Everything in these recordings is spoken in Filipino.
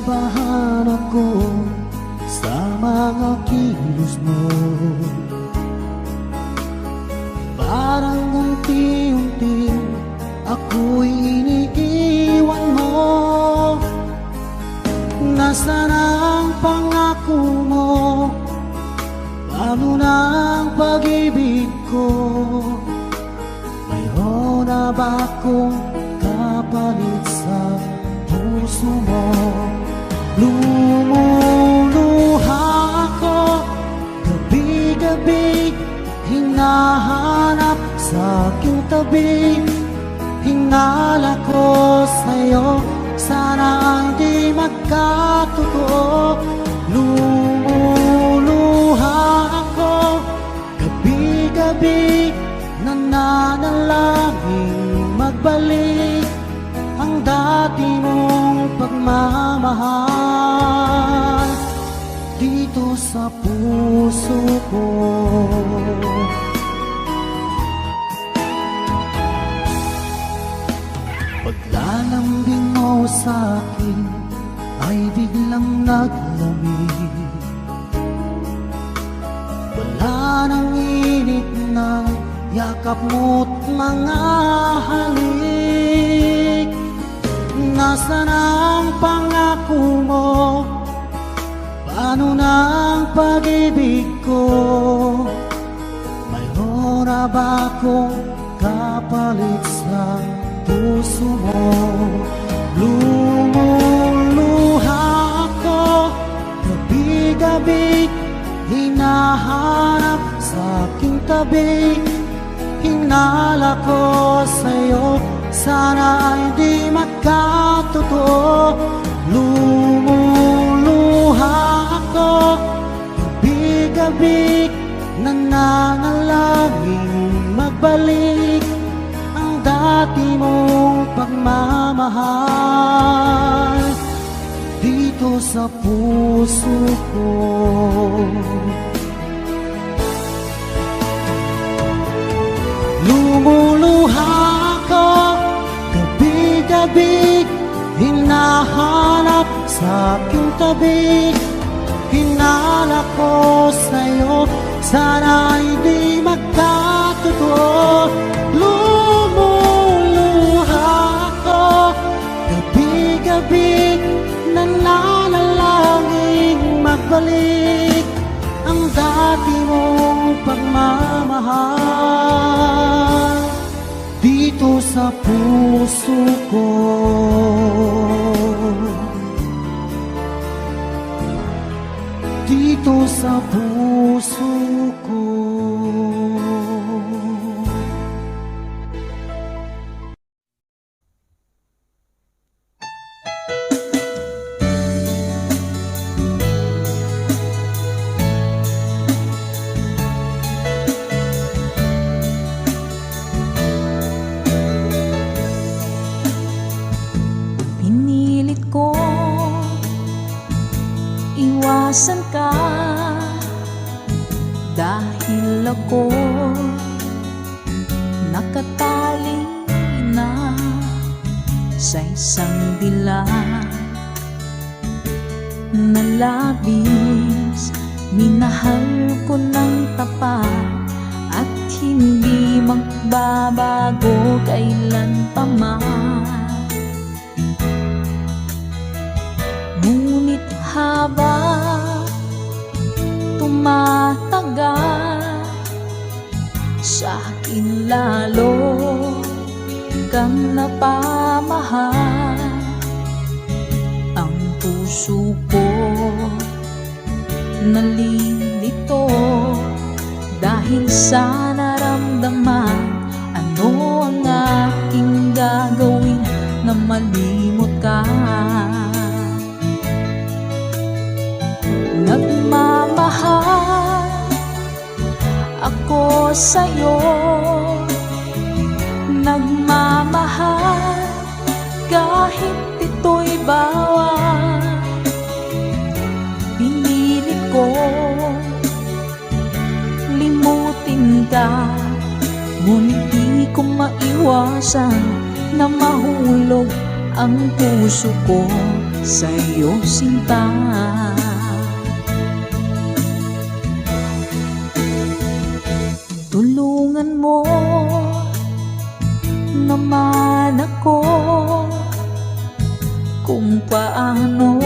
Kinakabahan ako sa mga kilos mo. Parang unti-unti ako'y iniiwan mo. Nasaan ang pangako mo? Paano na ang pag-ibig ko? Mayroon na ba akong kapalit sa puso mo? Lumuluha ako gabi-gabi, hinahanap sa aking tabi. Hinala ko sa'yo, sana hindi magkatotoo. Lumuluha ako gabi-gabi, nananalangin magbalik ang dati mong pagmamahal dito sa puso ko. Paglalambing mo sa'kin ay biglang naglamig. Wala nang init na yakap mo't mga halik. Nasaan ang pangako mo? Paano na ang pag-ibig ko? Mayroon na ba akong kapalit sa puso mo? Lumuluha ako gabi-gabi, hinahanap sa aking tabi. Hinala ko sa'yo, sana hindi magkatotoo. Lumuluha ako gabi-gabi, nananalangin magbalik ang dati mong pagmamahal dito sa puso ko. Lumuluha ako gabi-gabi, hinahanap sa aking tabi. Hinala ko sa'yo, sana hindi magkatotoo. Lumuluha ako gabi-gabi, nananalangin magbalik ang dati mong pagmamahal dito sa puso ko. Dito sa puso ko. Pinilit ko iwasan ka dahil ako nakatali na sa isang dilag na labis. Minahal ko ng tapat at hindi magbabago kailan pa man. Ngunit habang tumatagal, sa akin lalo kang napamahal. Ang puso ko nalilito dahil sa naramdaman. Ano ang aking gagawin na malimot ka? Nagmamahal ako sa'yo, nagmamahal kahit ito'y bawal. Pinilit ko limutin ka, ngunit di ko maiwasan na mahulog ang puso ko sa'yo sinta. Tulungan mo naman ako kung paano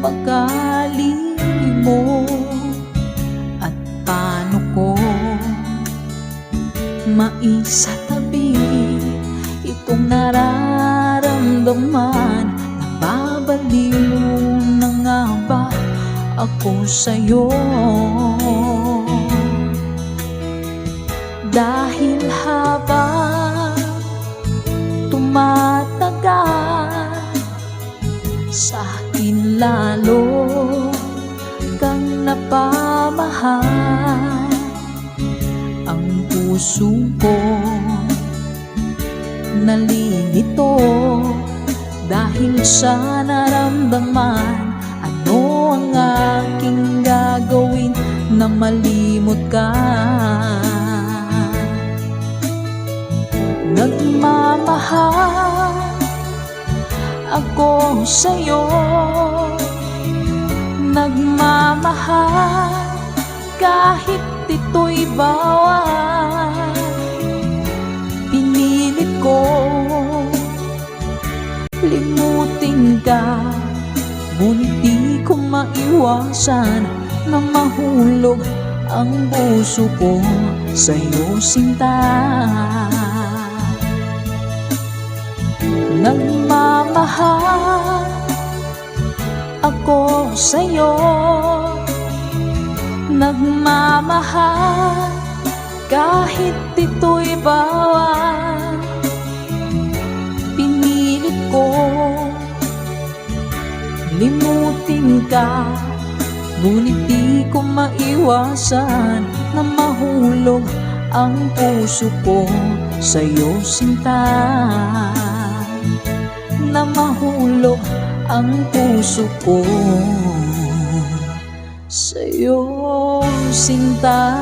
makalimot at paano ko maisatabi itong nararamdaman. Nababaliw na nga ba ako sa'yo? Dahil habang tumatagal, sa akin lalo kang napamahal. Ang puso ko nalilito dahil sa naramdaman. Ano ang aking gagawin na malimot ka? Nagmamahal ako sa'yo, nagmamahal kahit ito'y bawal. Pinilit ko limutin ka, ngunit di ko maiwasan na mahulog ang puso ko sa'yo sinta. Nagmamahal ako sa'yo, nagmamahal kahit ito'y bawal. Pinilit ko limutin ka, ngunit di ko maiwasan na mahulog ang puso ko sa'yo sinta. Na mahulog ang puso ko sa'yo sinta.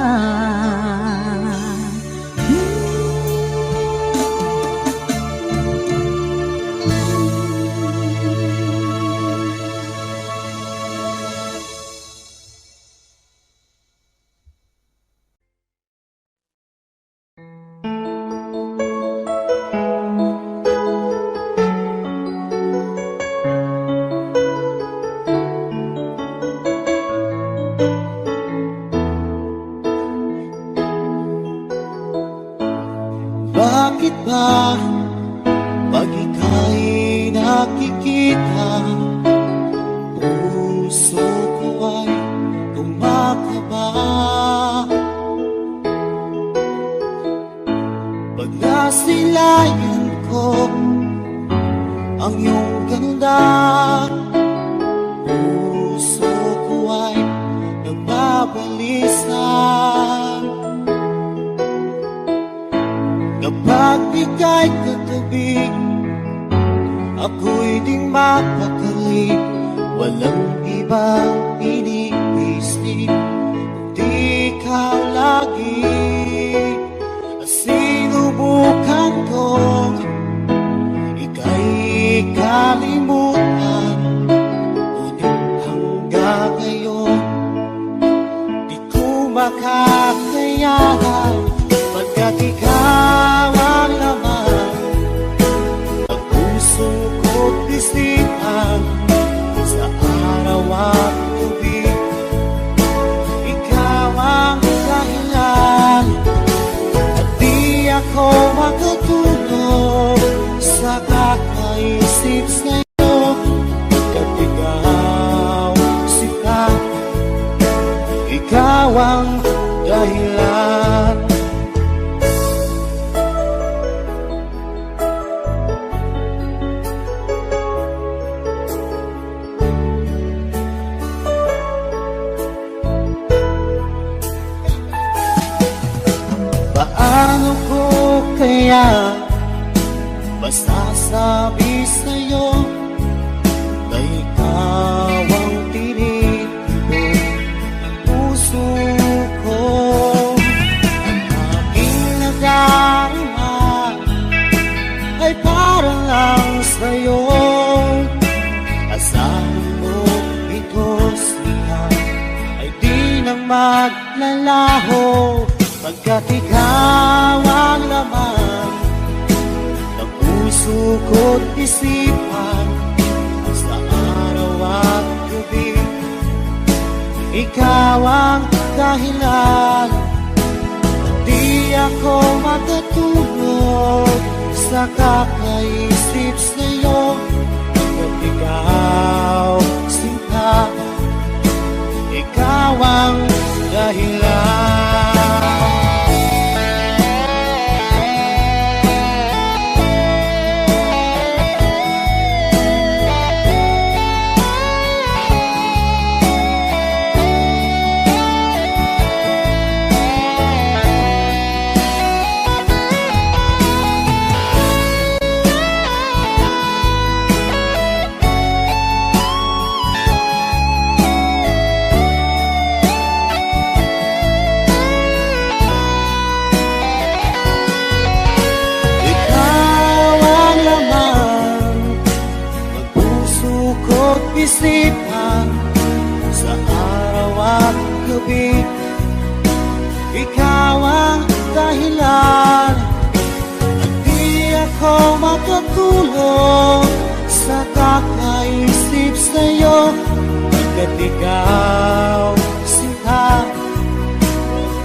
Bakit ba pag ika'y nakikita, puso ko ay kumakaba? Pag nasilayan ko ang iyong ganda, puso ko ay nagbabalisa. Kapag ika'y katabi, ako'y di mapakali. Walang ibang iniisip, kundi ikaw lagi. Sinubukan kong ika'y kalimutan, ngunit hanggang ngayon di ko makakayanan. Pagkat ikaw ang laman ng puso ko't bisihan, sa araw at gabi ikaw ang dahilan. At di ako makatulog sa kakaisip sa'yo, kat ikaw sikat, ikaw ang dahilan. Paano ko kaya masasabi sa'yo na ikaw ang tinitipon ng puso ko? Ang aking nadarama ay para lang sa'yo. maglalaho, pagkat ikaw ang laman ng puso ko't isipan. Sa araw at gabi, ikaw ang dahilan. Di ako matutulog sa kakaisip sa'yo, pagkat ikaw sinta, ikaw ang dahilan. Isipan sa araw at gabi, ikaw ang dahilan. At di ako makatulog sa kakaisip sa'yo, pagkat ikaw sinta,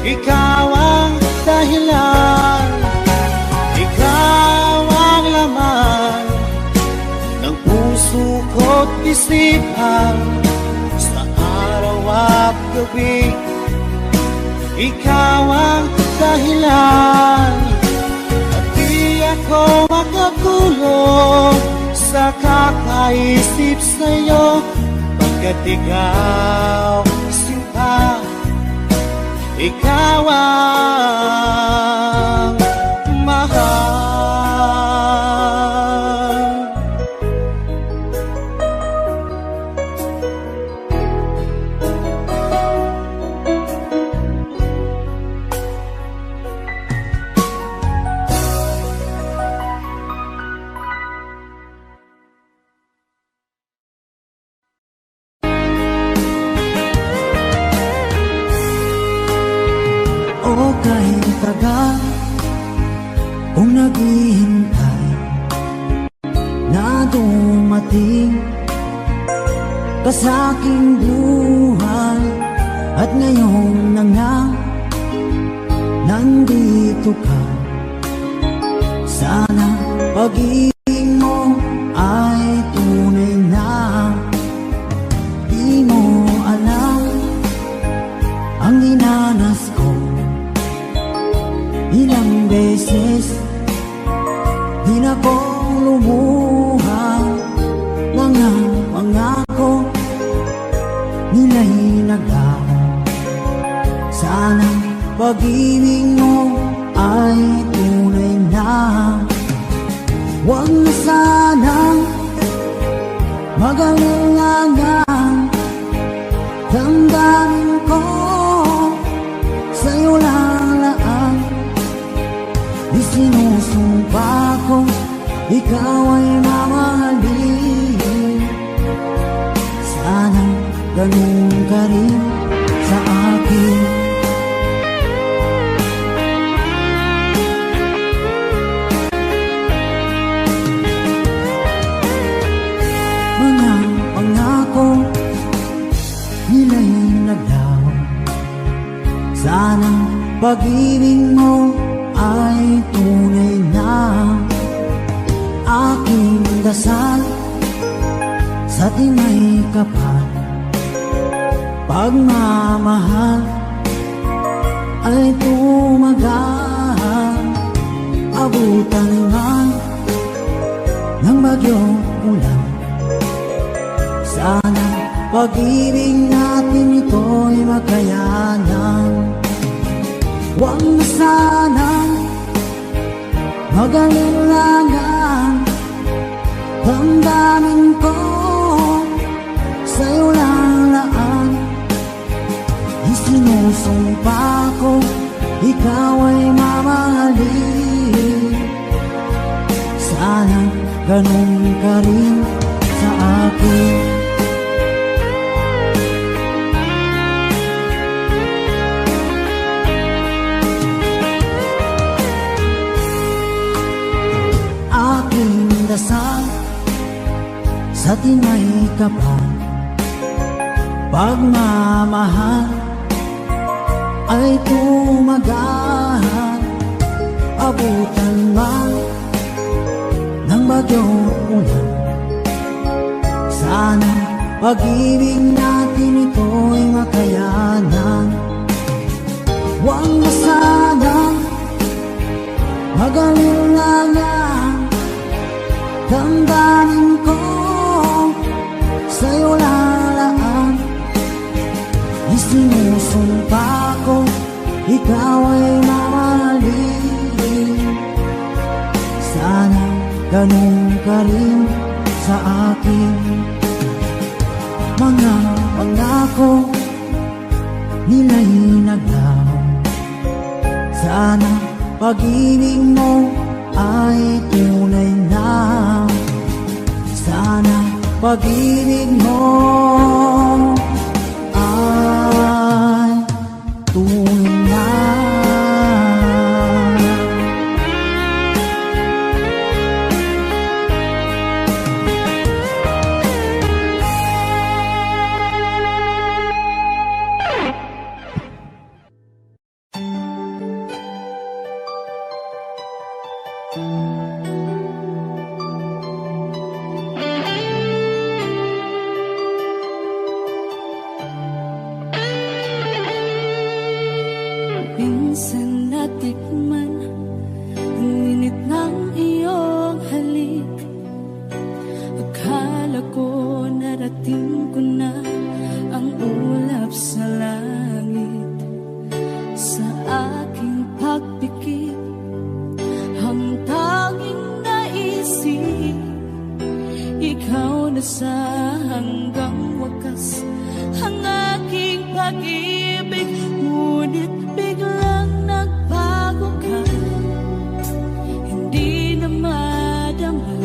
ikaw ang dahilan. Ikaw ang laman ng puso ko't isipan sa araw at gabi, ikaw ang dahilan. At di ako makatulog sa kakaisip sa'yo, pagkat ikaw sinta, ikaw ang mahal. O kahit tagal kung naghihintay na dumating ka sa aking buhay, at ngayon na nga nandito ka. Sana pag-ibig mo ay tunay na. Di mo alam ang dinanas ko. Ilang beses din ako lumuha, mga pangako nila'y naglaho. Sana pag-ibig mo ay tunay na. Huwag na sanang mag-alinlangan, damdamin ko sa'yo lalaan. Isinusumpa ko, ikaw ay mamahalin. Sana ganun ka rin sa akin. Mga pangako nila'y naglaho. Sana pag-ibig mo ay tunay na. Aking dasal sa timay kapal, pagmamahal ay tumagal. Abutan man ng bagyong ulan, sana pag-ibig natin ito'y makayanan. Huwag na sanang mag-alinlangan, damdamin ko sa'yo lalaan. Isinusumpa ko, ikaw ay mamahalin. Sana ganun ka rin sa akin. sa tinay kapal. Pagmamahal ay tumagahan, abutan man ng bagyong ulan. Sana pag-ibig natin ito'y makayanan. Huwag na sanang mag-alinlangan, damdamin ko sa'yo lalaan. Isinusumpa ko, ikaw ay mamahalin. Sana ganun ka rin sa akin. Mga pangako nila'y naglaho. Sana pag-ibig mo ay tunay na. Sana pag-ibig mo ay tunay na. Minsan natikman ang init ng iyong halik. Akala ko narating ko na ang ulap sa langit. Sa aking pagpikit, ang tanging naisip, ikaw na sa hanggang wakas ang aking pag-ibig. Ngunit biglang nagbago ka, hindi na madama.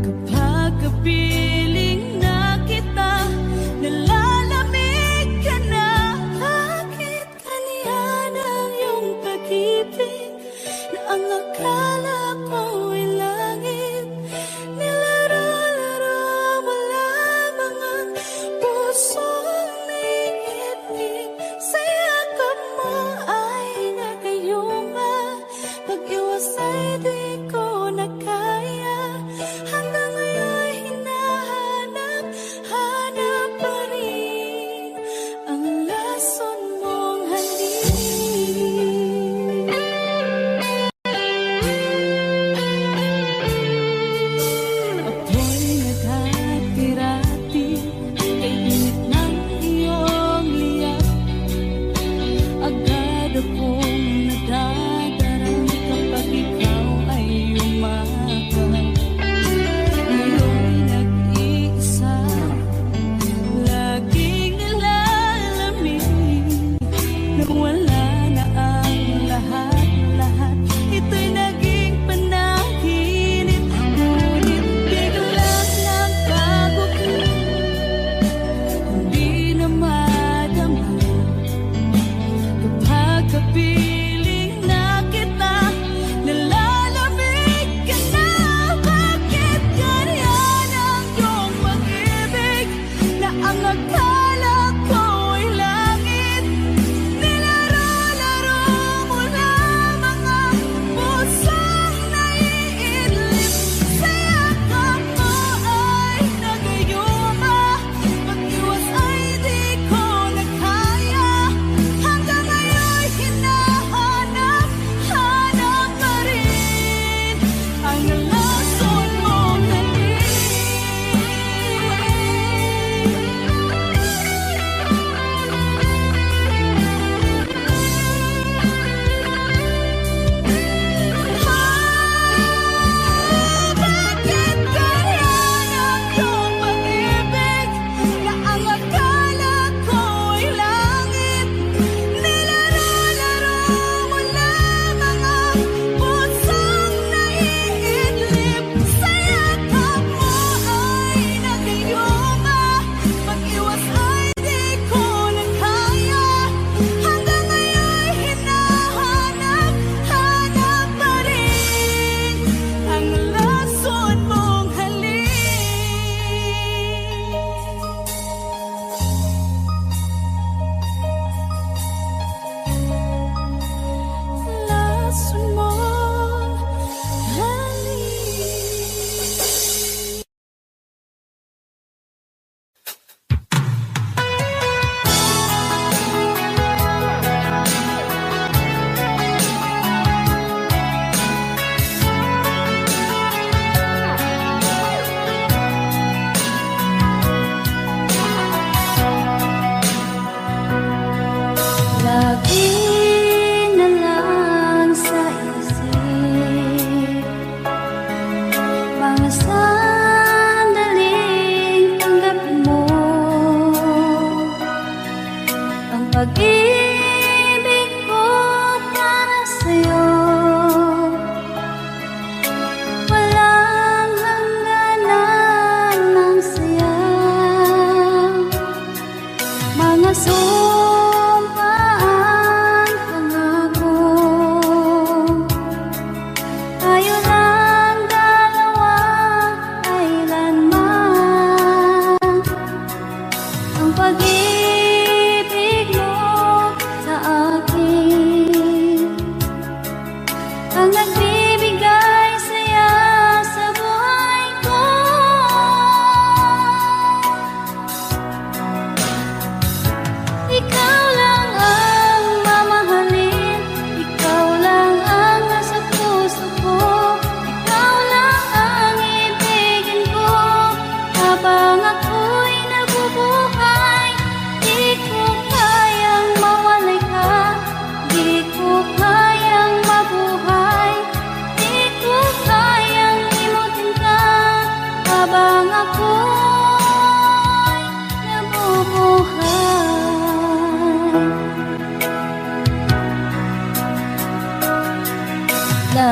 Kapag kapiling na kita, nalalamig ka na. Bakit kaniyan ang iyong pag-ibig na ang akala ko ay langit? Nilaro-laro mo lamang ang pusong niibig. Sa yakap mo ay nagayuma, pag-iwas ay di ko na kaya. Hanggang ngayon hinahanap, hanap pa rin ang lason mong halik. Ako'y naghati-rati kay init ng iyong liyak. Agad akong nadadarang kapag ikaw ay umakyat.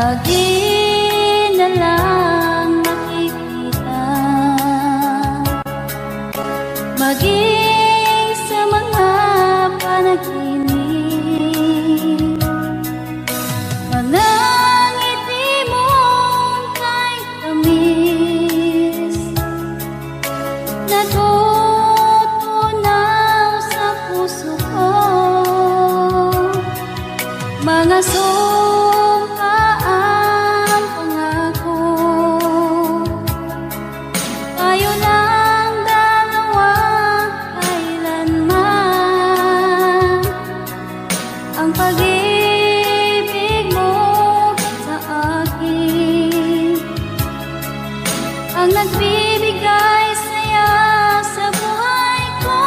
lagi na lang nakikita, maging sa mga panaginip. Mga ngiti mong kay tamis, natutunaw sa puso ko. Mga sumpaang pangako, tayo lang dalawa kailanman. Ang pag-ibig mo sa akin ang nagbibigay saya sa buhay ko.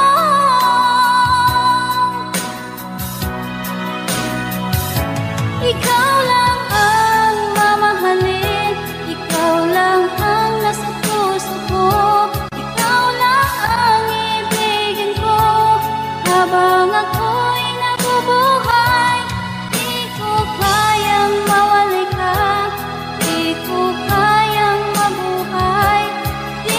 Ikaw lang ang mamahalin, ikaw lang ang nasa puso ko, ikaw lang ang ibigin ko habang ako'y nabubuhay. Di ko kayang mawalay ka, di ko kayang mabuhay, di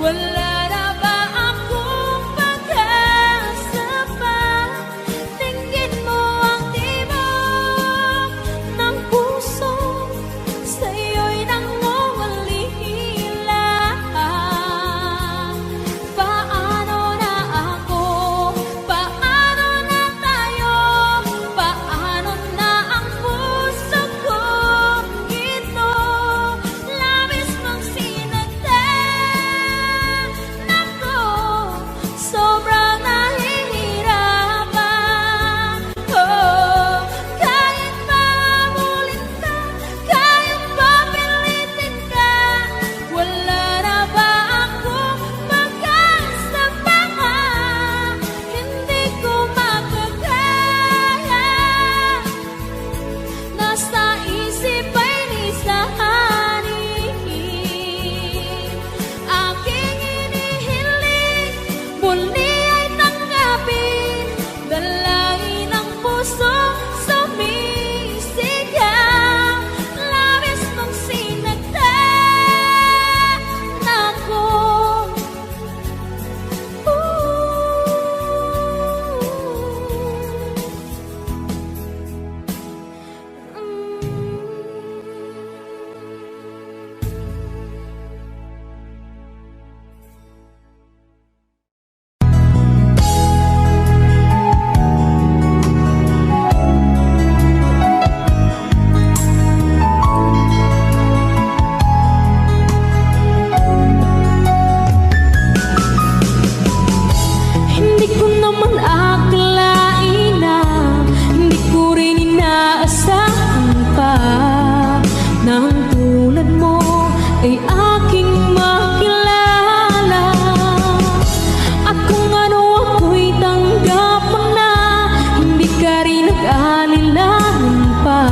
Wala na ba akong pag-asa pa? Tingin mo ang tibok ng puso, sa'yo'y nangungulila. Paano na ako? Paano na tayo? Paano na ang puso kong ito? Labis mong sinagdan ako, sobrang nahihirapan. Oh, kahit mahabulin ka, kahit papilitin ka, wala na ba akong pag-asa pa? Hindi ko makakaya. Nasa isip ay lisanin, aking inihiling, muli ay tanggapin. Dalangin ng puso, sumisigaw. Labis mong sinagdan ako. Hindi ko naman akalain na, hindi ko rin inaasahan pa, nang tulad mo ay aking makilala. At kung ano ako'y tanggap mo na, hindi ka rin nag-alilangan pa.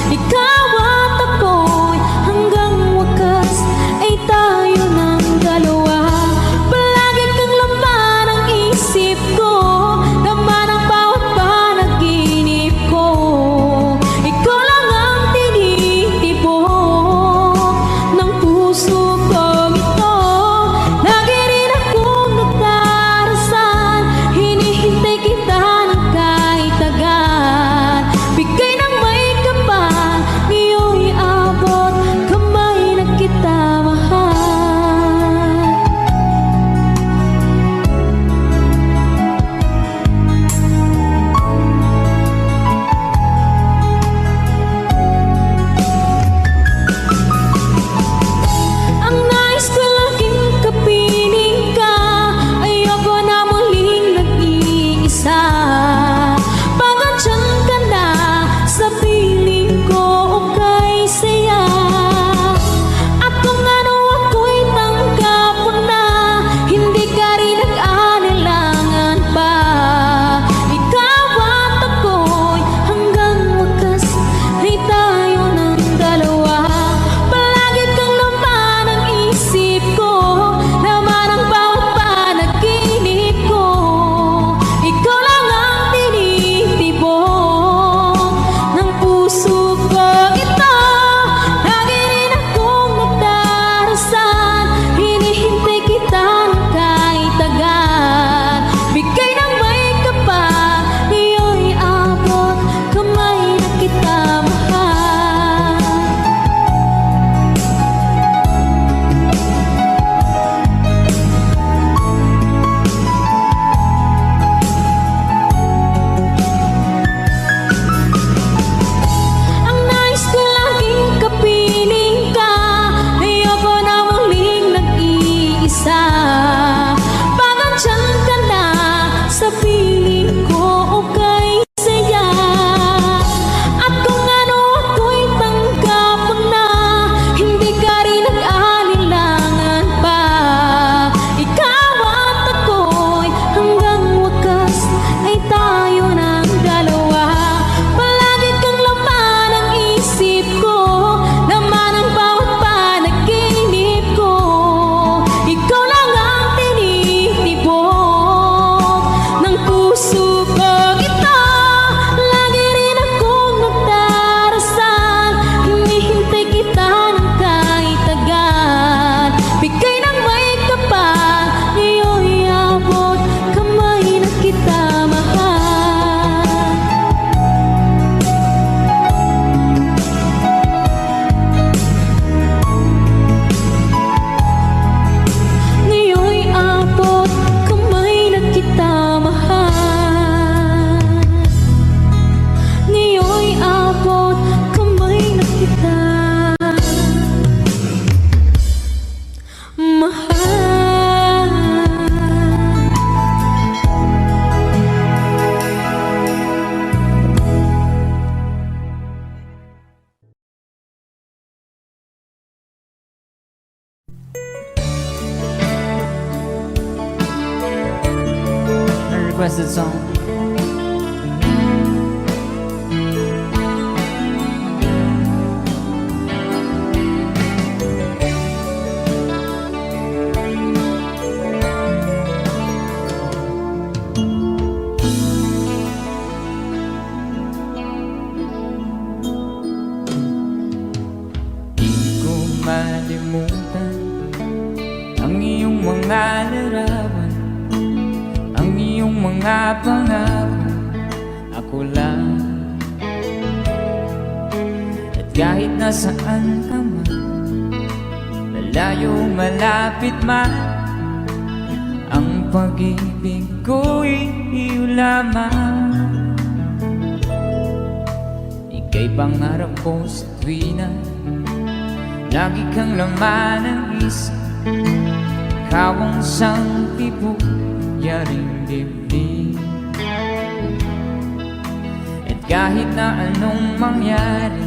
Ikaw at ako'y hanggang wakas ay tayo ng dalawa. Palagi kang laman ng isip ko, laman ng bawat panaginip ko. Ikaw lang ang tinitibok ng puso kong ito. Lagi rin akong nagdarasal, hinihintay kita ng kahit agad. Bigay ng may kapal, iyo'y abot kamay na kita mahal. Ang nais ko laging kapiling ka, ayoko na muling nag-iisa. Pag andyan ka na sa piling ko, okay saya. At kung ano ako'y tanggap mo na, hindi ka rin nag-anilangan pa. Ikaw at ako'y hanggang wakas ay tayo ng dalawa. Palagi kang laman ng isip ko, laman ng bawat panaginip ko. Ikaw lang ang tinitibok ng puso ko ito. Lagi rin akong nagdarasal, hinihintay kita ng kahit agad. Bigay ng may kapal, iyo'y abot kamay na kita mahal. Ang nais ko laging kapiling ka, ayoko na muling nag-iisa. Pag andyan ka na sa piling ko, okay saya. At kung ano ako'y tanggap mo na, hindi ka rin nag-alilangan pa. Ikaw at ako'y hanggang wakas ay tayo ng dalawa. Palagi kang laman ng isip ko, laman ng bawat panaginip ko. Ikaw lang ang requested song. Di ko malimutan ang iyong mga larawan, ang iyong mga pangako. Ako lang, at kahit nasaan ka man, malayo malapit man, ang pag-ibig ko'y iyo lamang. Ika'y pangarap ko sa tuwina, lagi kang laman ng isip. Ikaw ang siyang tibok, yaring dibdib. At kahit na anong mangyari,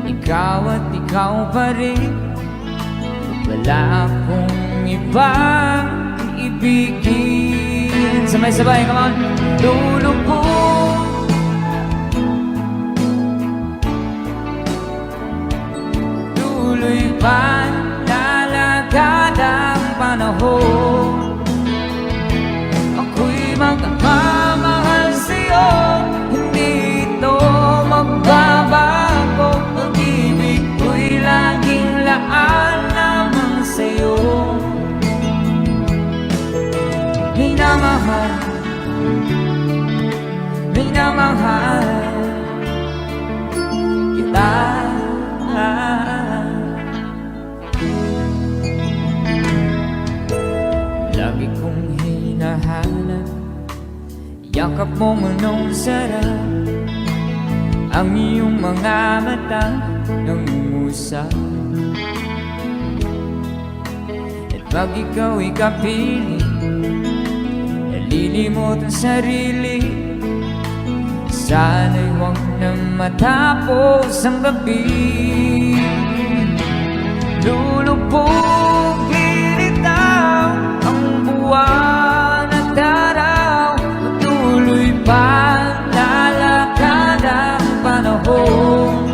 ikaw at ikaw pa rin. Wala akong ibang iibigin. Sabay-sabay, come on! Lulubog, tuloy pa lalagad ang panahon. Ako'y magmamahal sa'yo, hindi ito magbabago. Pag-ibig ko'y laging laan lamang sa'yo. Minamahal, minamahal kita. Lagi kong hinahanap yakap mong anong sarap, ang iyong mga mata nangungusap. At pag ikaw'y kapiling, nalilimot ang sarili. Sana'y huwag na matapos ang gabi. Lulubog, lilitaw ang buwan at araw. Patuloy pa lalakad ang panahon.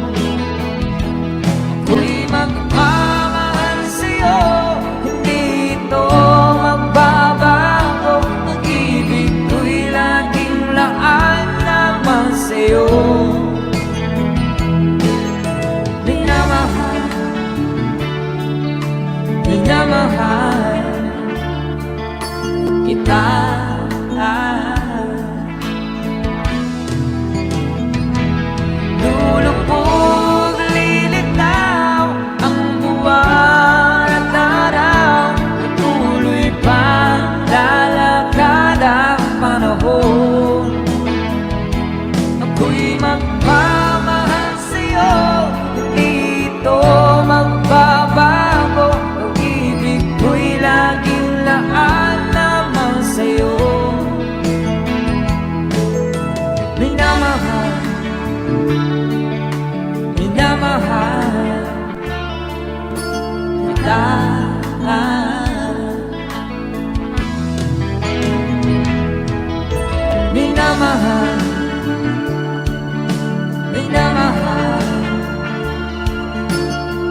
Ako'y magmamahal sa'yo, hindi ito magbabago. Pag-ibig ko'y laging laan lamang sa'yo. Minamahal, minamahal kita. Lulubog, lilitaw ang buwan at araw. Patuloy pang lalakad ang panahon. Ako'y magmamahal sa'yo, hindi ito magbabago. Pag-ibig ko'y laging laan lamang sa'yo. Minamahal, minamahal kita. Minamahal, minamahal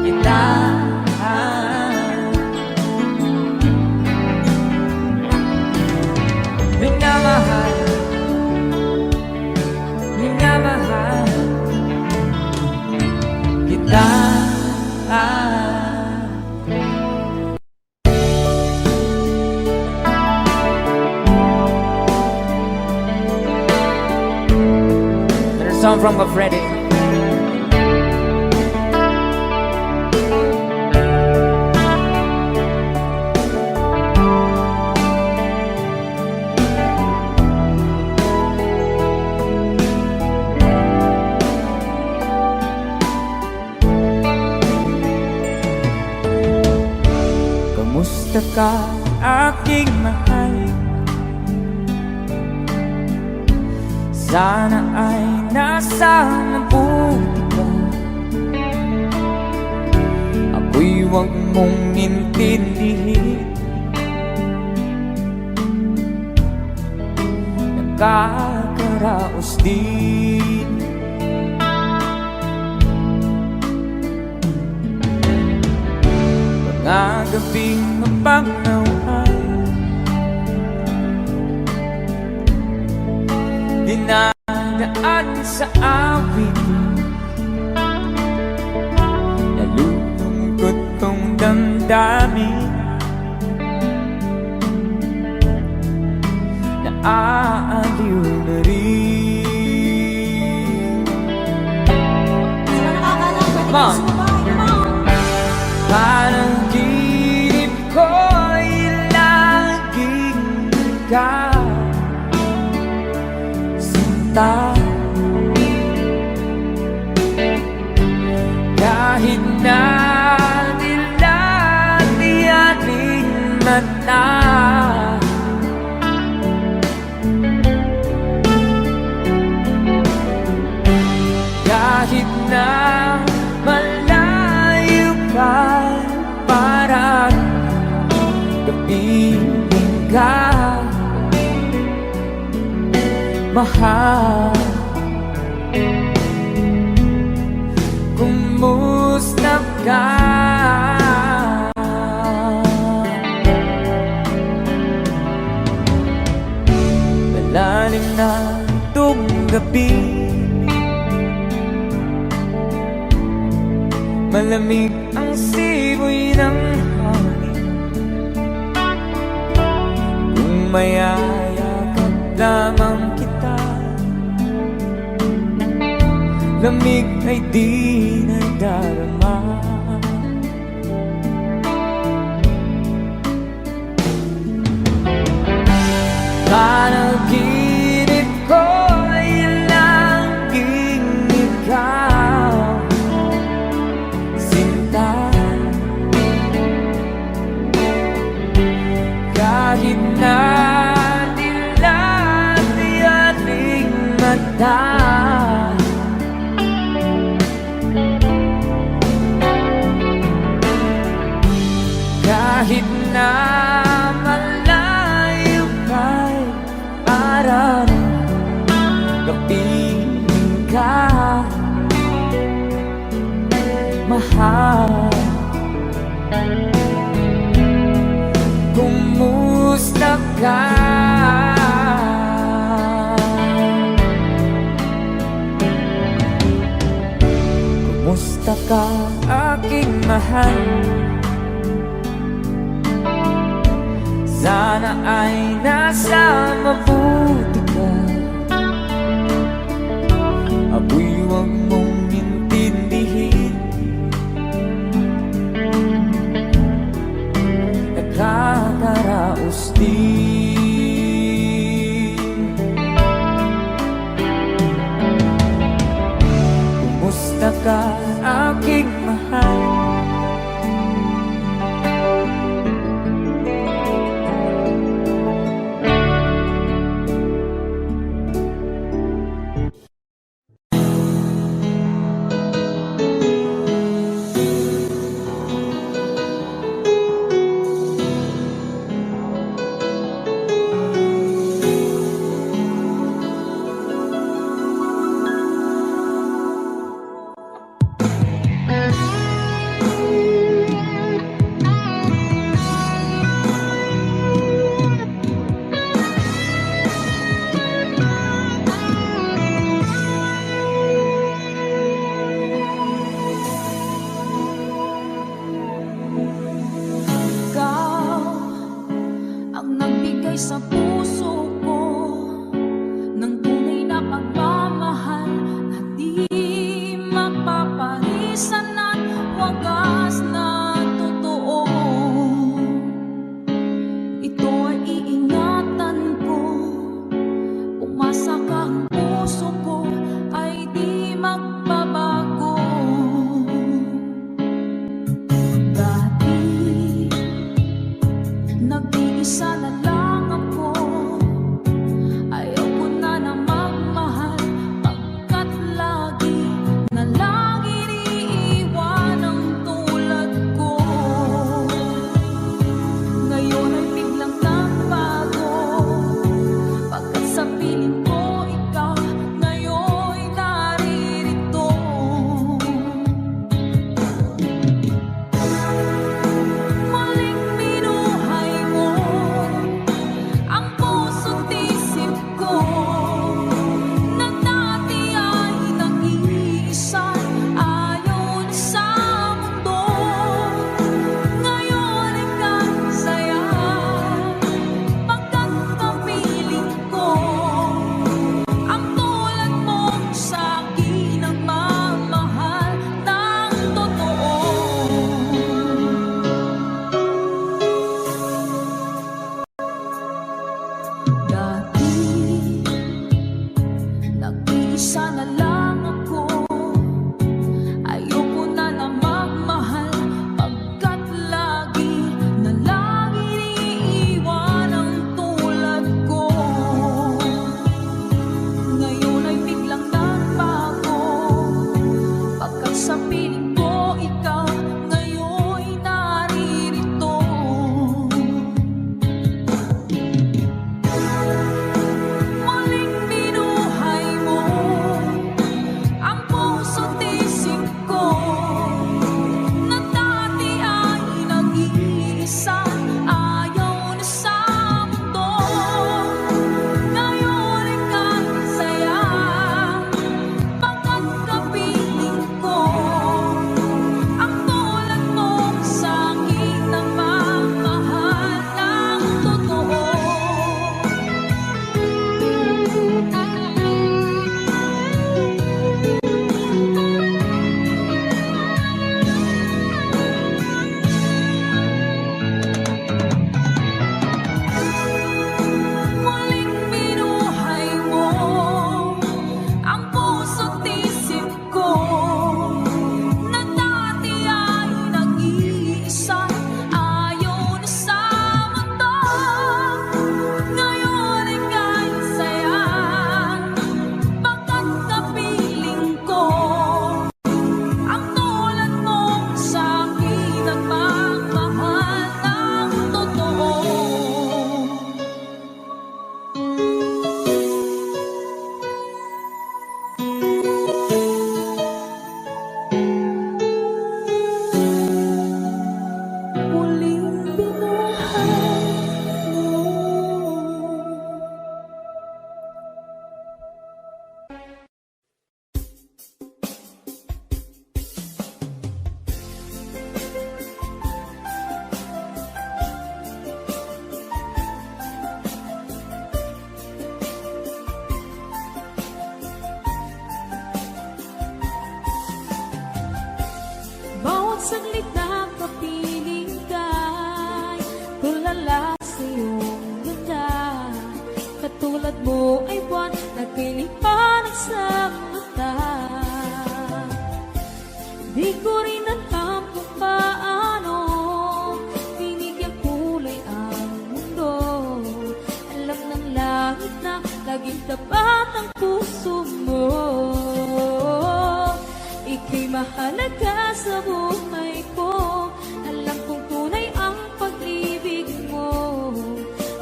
kita. Minamahal, minamahal kita. There's a song from Freddy. Kamusta ka, aking mahal? Sana ay nasa mabuti ka. Ako'y huwag mong intindihin. nakakaraos din. Mga gabing mapagnawan, dinadaan sa awit, nalulungkot kong damdamin, naaaliw na rin. Mom, panaginip ko'y laging ikaw, sinta. Kahit na dilati ating mata, kahit na malayo ka, parang kapiling ka, mahal. Kumusta ka? Malalim na itong gabi, malamig ang simoy ng hangin. Kung mayayakap lamang kita, lamig ay di nadarama. Panaginip ko'y laging ikaw, sinta. Kahit na dilati ating mata, kahit na malayo ka'y parang kapiling ka, mahal. Kumusta ka? Kumusta ka, aking mahal? Sana ay nasa mabuti ka. Ako'y huwag mong intindihin, nakakaraos din. Kumusta ka, aking mahal? Sa puso ko ng tunay na pagmamahal na di mapapalisan at wagas na totoo. Ito ay iingatan ko, umasa ka, ang puso ko ay di magbabago. Dati nag-iisa na lang feeling sa iyong ganda. Katulad mo ay buwan na kinipanag sa mata. Di ko rin alam kung paano binigyan kulay ang mundo. Alam ng langit na laging tapat ang puso mo. Ika'y mahalaga sa buhay ko. Alam kong tunay ang pag-ibig mo.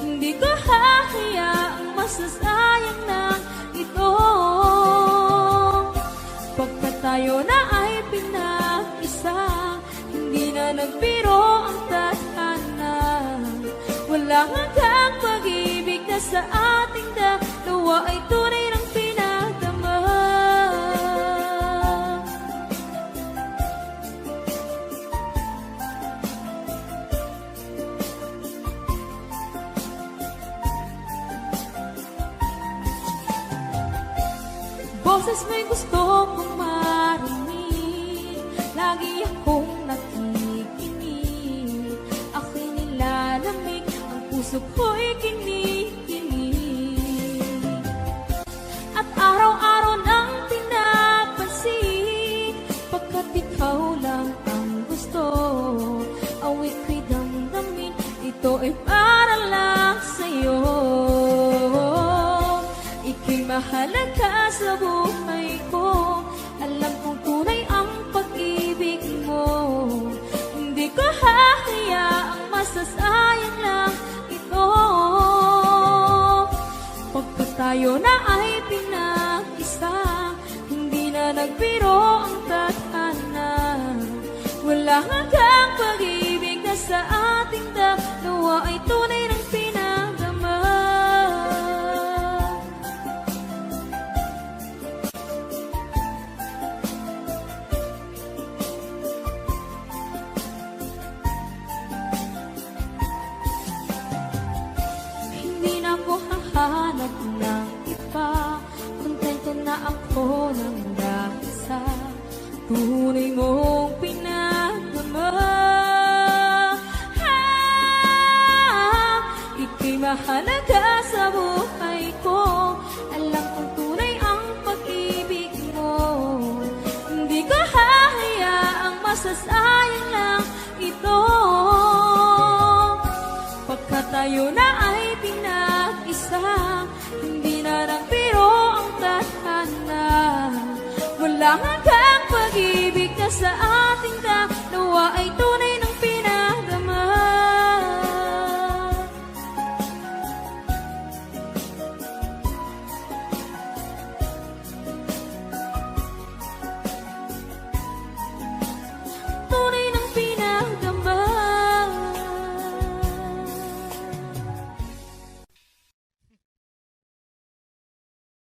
Hindi ko hahayaang masasayang na ito. Pagkat tayo na ay pinag-isa, hindi na nagbiro ang tadhana. Walang hanggang pag-ibig na sa ating dalawa ay tunay ng pinagdama. Boses mo'y gusto kong marinig, lagi akong nakikinig. Ako'y nilalamig, ang puso ko'y kinikinig. At araw-araw nang pinapansin, pagkat ikaw lang ang gusto. Awit ko'y damdamin, ito ay para lang sa'yo. Ika'y mahalaga sa buhay ko. Alam kong tunay ang pag-ibig mo. Hindi ko hahayaang masasayang lang ito. Pagkat tayo na ay pinag-isa, hindi na nagbiro ang tadhana. Wala hanggang pag-ibig na sa ating dalawa ay tunay ng pinagdama. Hindi na ako hahanap ng iba, kontento na ako ng dahil sa tunay mong pinagdama. Ika'y mahalaga sa buhay ko. Alam kong tunay ang pag-ibig mo. Hindi ko hahayaang masasayang lang